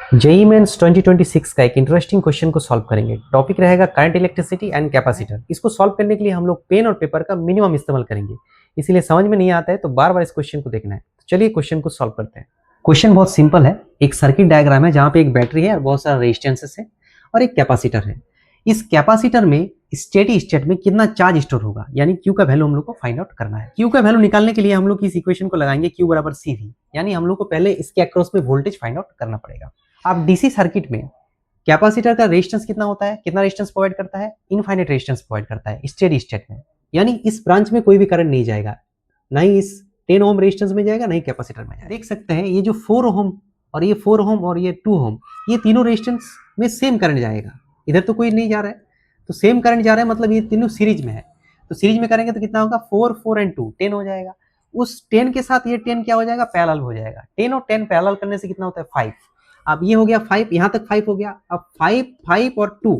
JEE mains 2026 का एक interesting question को सॉल्व करेंगे। टॉपिक रहेगा करंट इलेक्ट्रिसिटी एंड कैपेसिटर। इसको सॉल्व करने के लिए हम लोग पेन और पेपर का मिनिमम इस्तेमाल करेंगे, इसीलिए समझ में नहीं आता है तो बार बार इस क्वेश्चन को देखना है। तो चलिए क्वेश्चन को सॉल्व करते हैं। क्वेश्चन बहुत सिंपल है। एक सर्किट डायग्राम है जहाँ पे एक बैटरी है और बहुत सारा रेजिस्टेंसेस है और एक कैपेसिटर है। इस कैपेसिटर में स्टेडी स्टेट में कितना चार्ज स्टोर होगा, यानी क्यू का वैल्यू हम लोग को फाइंड आउट करना है। क्यू का वैल्यू निकालने के लिए हम लोग इस इक्वेशन को लगाएंगे क्यू बराबर सी वी, यानी हम लोग को पहले इसके अक्रॉस में वोल्टेज फाइंड आउट करना पड़ेगा। अब डीसी सर्किट में कैपेसिटर का रेजिस्टेंस कितना होता है, कितना रेजिस्टेंस प्रोवाइड करता है, इनफाइनाइट रेजिस्टेंस प्रोवाइड करता है स्टेडी स्टेट में, यानी इस ब्रांच में कोई भी करंट नहीं जाएगा, ना ही इस 10 ओम रेजिस्टेंस में जाएगा, ना ही कैपेसिटर में जाएगा। देख सकते हैं ये जो 4 ओम और ये 4 ओम और ये 2 ओम, ये तीनों रेजिस्टेंस में सेम करंट जाएगा। इधर तो कोई नहीं जा रहा है, तो सेम करंट जा रहा है, मतलब ये तीनों सीरीज में है। तो सीरीज में करेंगे तो कितना होगा, 4 4 एंड 2 10 हो जाएगा। उस 10 के साथ ये 10 क्या हो जाएगा, पैरेलल हो जाएगा। 10 और 10 पैरेलल करने से कितना होता है, 5। अब ये हो गया 5, यहाँ तक 5 हो गया। अब 5 5 और 2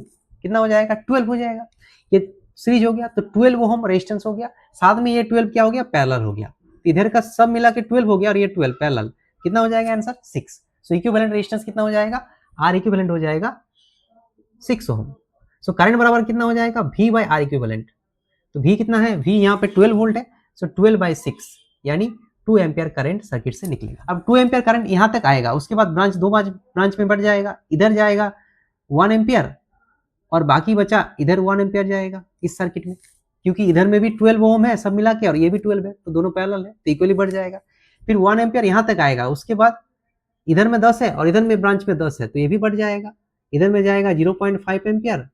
कितना हो जाएगा, 12 हो जाएगा। ये सीरीज हो गया तो 12 ओम रेजिस्टेंस हो गया, साथ में ये 12 क्या हो गया, पैरेलल हो गया। तो इधर का सब मिला के 12 हो गया और ये 12 पैरेलल, कितना हो जाएगा आंसर 6। सो इक्विवेलेंट रेजिस्टेंस कितना हो जाएगा, आर इक्विवेलेंट हो जाएगा 6 ओम। सो करंट बराबर कितना हो जाएगा, V बाई आर इक्विवेलेंट। तो V कितना है, V यहाँ पे 12 वोल्ट है, सो 12 बाई 6 यानी 2 एम्पियर करंट सर्किट से निकलेगा। अब 2 एम्पियर करंट यहाँ तक आएगा, उसके बाद ब्रांच दो ब्रांच में बढ़ जाएगा, इधर जाएगा 1 एम्पियर और बाकी बचा इधर 1 एम्पियर जाएगा इस सर्किट में, क्योंकि इधर में भी 12 ओम है सब मिला के और ये भी 12 है, तो दोनों पैरेलल है तो इक्वली बढ़ जाएगा। फिर 1 एम्पियर यहाँ तक आएगा, उसके बाद इधर में 10 है और इधर में ब्रांच में 10 है तो ये भी बढ़ जाएगा। इधर में जाएगा 0.5 एम्पियर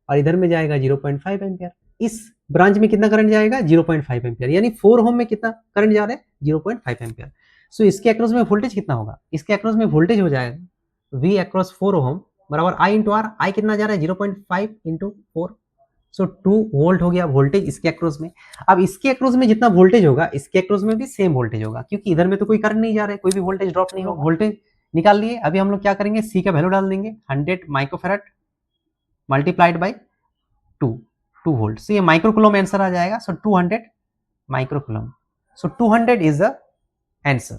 और इधर में जाएगा 0.5 एम्पियर। इस ब्रांच में कितना करंट जाएगा, 0.5 एम्पियर, यानी 4 ओम में कितना करंट जा रहा है, 0.5 एम्पियर। सो इसके अक्रॉस में वोल्टेज कितना होगा, इसके अक्रॉस में वोल्टेज हो जाएगा V अक्रॉस 4 ओम बराबर I इंटू आर। आई कितना जा रहा है, 0.5 इंटू 4, सो 2 वोल्ट हो गया वोल्टेज इसके अक्रॉस में। अब इसके अक्रॉस में जितना वोल्टेज होगा इसके अक्रॉस में भी सेम वोल्टेज होगा, क्योंकि इधर में तो कोई करंट नहीं जा रहा है, कोई भी वोल्टेज ड्रॉप नहीं होगा। वोल्टेज निकाल लिए। अभी हम लोग क्या करेंगे, सी का वैल्यू डाल देंगे, 100 माइक्रोफैराड मल्टीप्लाइड बाई 2 वोल्ट। सो ये माइक्रोकूलम आंसर आ जाएगा। सो 200 microcoulomb. So 200 is the answer.